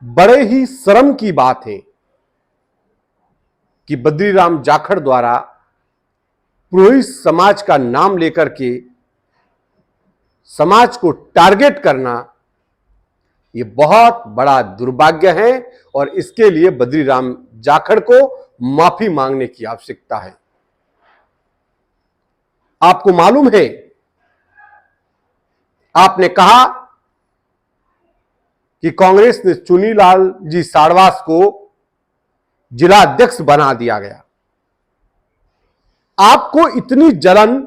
बड़े ही शर्म की बात है कि बद्रीराम जाखड़ द्वारा पुरोहित समाज का नाम लेकर के समाज को टारगेट करना यह बहुत बड़ा दुर्भाग्य है और इसके लिए बद्रीराम जाखड़ को माफी मांगने की आवश्यकता है। आपको मालूम है, आपने कहा कि कांग्रेस ने चुनीलाल जी साड़वास को जिला अध्यक्ष बना दिया गया। आपको इतनी जलन,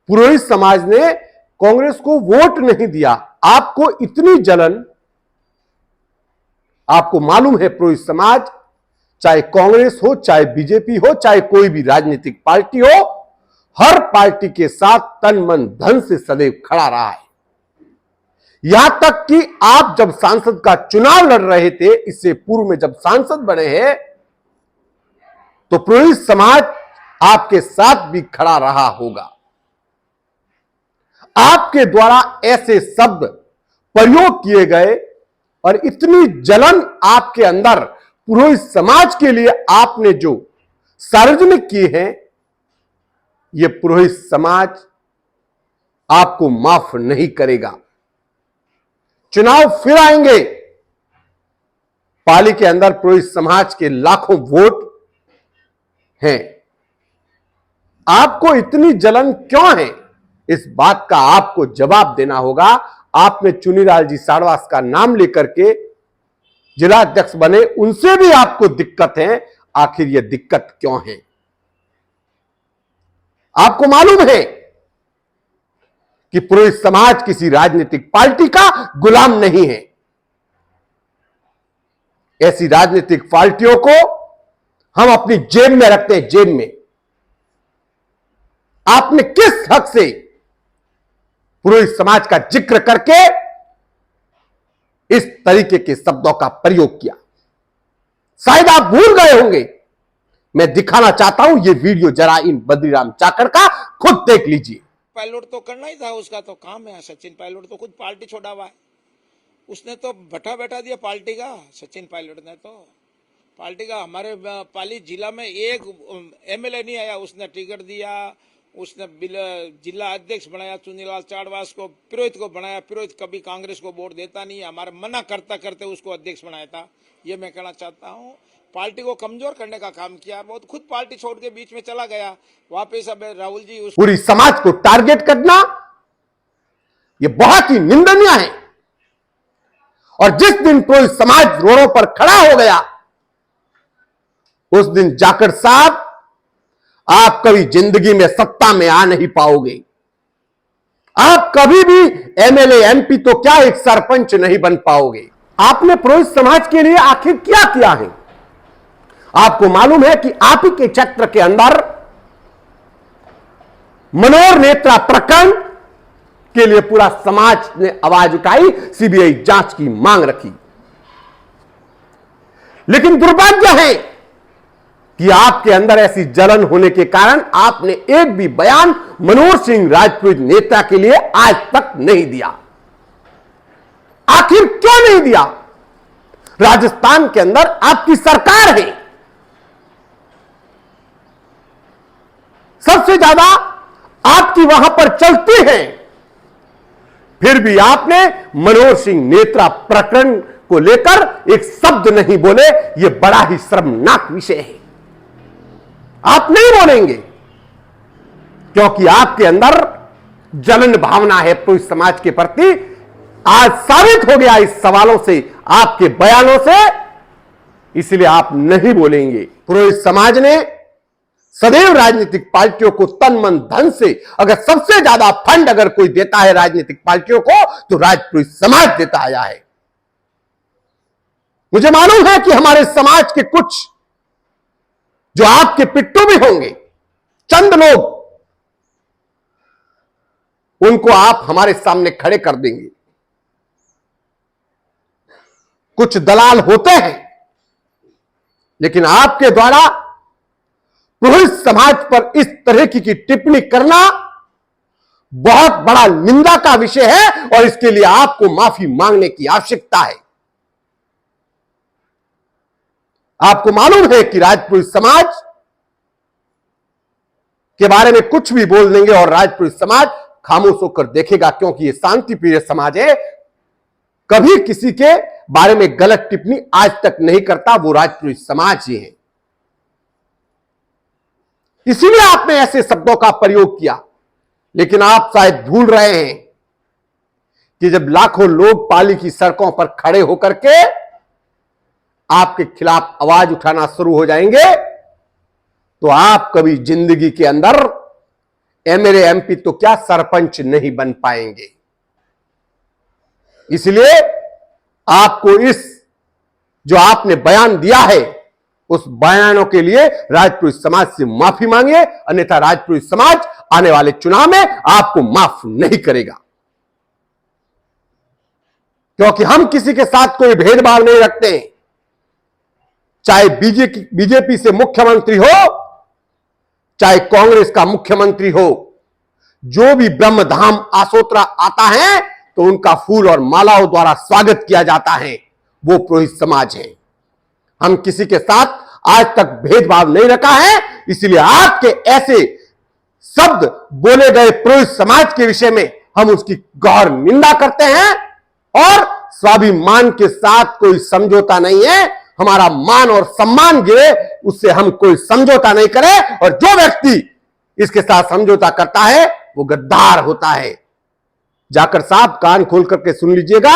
पुरोहित समाज ने कांग्रेस को वोट नहीं दिया, आपको इतनी जलन। आपको मालूम है पुरोहित समाज, चाहे कांग्रेस हो, चाहे बीजेपी हो, चाहे कोई भी राजनीतिक पार्टी हो, हर पार्टी के साथ तन मन धन से सदैव खड़ा रहा है। यहां तक कि आप जब सांसद का चुनाव लड़ रहे थे, इससे पूर्व में जब सांसद बने हैं, तो पुरोहित समाज आपके साथ भी खड़ा रहा होगा। आपके द्वारा ऐसे शब्द प्रयोग किए गए और इतनी जलन आपके अंदर पुरोहित समाज के लिए आपने जो सार्वजनिक की है, यह पुरोहित समाज आपको माफ नहीं करेगा। चुनाव फिर आएंगे, पाली के अंदर पुरोहित समाज के लाखों वोट हैं। आपको इतनी जलन क्यों है, इस बात का आपको जवाब देना होगा। आपने चुनीलाल जी साड़वास का नाम लेकर के जिला अध्यक्ष बने, उनसे भी आपको दिक्कत है। आखिर यह दिक्कत क्यों है? आपको मालूम है कि पुरोहित समाज किसी राजनीतिक पार्टी का गुलाम नहीं है। ऐसी राजनीतिक पार्टियों को हम अपनी जेब में रखते हैं, जेब में। आपने किस हक से पुरोहित समाज का जिक्र करके इस तरीके के शब्दों का प्रयोग किया? शायद आप भूल गए होंगे। मैं दिखाना चाहता हूं, यह वीडियो जरा इन बद्रीराम जाखड़ का खुद देख लीजिए। पायलट तो करना ही था, उसका तो काम है। सचिन पायलट तो खुद पार्टी छोड़ा हुआ है, उसने तो बैठा दिया पार्टी का। सचिन पायलट ने तो पार्टी का, हमारे पाली जिला में एक एमएलए नहीं आया, उसने टिकट दिया, उसने जिला अध्यक्ष बनाया चुनीलाल साड़वास को, पुरोहित को बनाया। पुरोहित कभी कांग्रेस को वोट देता नहीं, हमारे मना करते उसको अध्यक्ष बनाया था। ये मैं कहना चाहता हूँ, पार्टी को कमजोर करने का काम किया। वो खुद पार्टी छोड़ के बीच में चला गया वापस। अब राहुल जी पूरी समाज को टारगेट करना यह बहुत ही निंदनीय है। और जिस दिन पुरोहित समाज रोडों पर खड़ा हो गया, उस दिन जाखड़ साहब आप कभी जिंदगी में सत्ता में आ नहीं पाओगे। आप कभी भी एमएलए एमपी तो क्या, एक सरपंच नहीं बन पाओगे। आपने पुरोहित समाज के लिए आखिर क्या किया है? आपको मालूम है कि आप ही के क्षेत्र के अंदर मनोहर नेत्रा प्रकरण के लिए पूरा समाज ने आवाज उठाई, सीबीआई जांच की मांग रखी। लेकिन दुर्भाग्य है कि आपके अंदर ऐसी जलन होने के कारण आपने एक भी बयान मनोहर सिंह राजपूत नेता के लिए आज तक नहीं दिया। आखिर क्यों नहीं दिया? राजस्थान के अंदर आपकी सरकार है, सबसे ज्यादा आपकी वहां पर चलती है, फिर भी आपने मनोहर सिंह नेत्रा प्रकरण को लेकर एक शब्द नहीं बोले। यह बड़ा ही शर्मनाक विषय है। आप नहीं बोलेंगे क्योंकि आपके अंदर जलन भावना है पुरोहित समाज के प्रति। आज साबित हो गया इस सवालों से, आपके बयानों से, इसलिए आप नहीं बोलेंगे। पुरोहित समाज ने सदैव राजनीतिक पार्टियों को तन मन धन से, अगर सबसे ज्यादा फंड अगर कोई देता है राजनीतिक पार्टियों को, तो पुरोहित समाज देता आया है। मुझे मालूम है कि हमारे समाज के कुछ जो आपके पिट्टू भी होंगे, चंद लोग, उनको आप हमारे सामने खड़े कर देंगे। कुछ दलाल होते हैं, लेकिन आपके द्वारा पुरोहित समाज पर इस तरह की टिप्पणी करना बहुत बड़ा निंदा का विषय है और इसके लिए आपको माफी मांगने की आवश्यकता है। आपको मालूम है कि राजपूत समाज के बारे में कुछ भी बोल देंगे और राजपूत समाज खामोश होकर देखेगा, क्योंकि ये शांति प्रिय समाज है, कभी किसी के बारे में गलत टिप्पणी आज तक नहीं करता, वो राजपूत समाज ही है। इसीलिए आपने ऐसे शब्दों का प्रयोग किया। लेकिन आप शायद भूल रहे हैं कि जब लाखों लोग पाली की सड़कों पर खड़े होकर के आपके खिलाफ आवाज उठाना शुरू हो जाएंगे, तो आप कभी जिंदगी के अंदर एमएलए एमपी तो क्या सरपंच नहीं बन पाएंगे। इसलिए आपको इस जो आपने बयान दिया है, उस बयानों के लिए राजपूत समाज से माफी मांगिए, अन्यथा राजपूत समाज आने वाले चुनाव में आपको माफ नहीं करेगा। क्योंकि हम किसी के साथ कोई भेदभाव नहीं रखते हैं, चाहे बीजेपी से मुख्यमंत्री हो, चाहे कांग्रेस का मुख्यमंत्री हो, जो भी ब्रह्मधाम आसोत्रा आता है तो उनका फूल और मालाओं द्वारा स्वागत किया जाता है, वो पुरोहित समाज है। हम किसी के साथ आज तक भेदभाव नहीं रखा है। इसलिए आपके ऐसे शब्द बोले गए पुरोहित समाज के विषय में हम उसकी गौर निंदा करते हैं और स्वाभिमान के साथ कोई समझौता नहीं है। हमारा मान और सम्मान गिरे, उससे हम कोई समझौता नहीं करें, और जो व्यक्ति इसके साथ समझौता करता है वो गद्दार होता है। जाकर साहब कान खोल करके सुन लीजिएगा।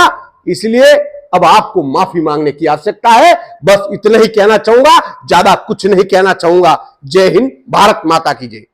इसलिए अब आपको माफी मांगने की आवश्यकता है। बस इतना ही कहना चाहूंगा, ज्यादा कुछ नहीं कहना चाहूंगा। जय हिंद, भारत माता की जय।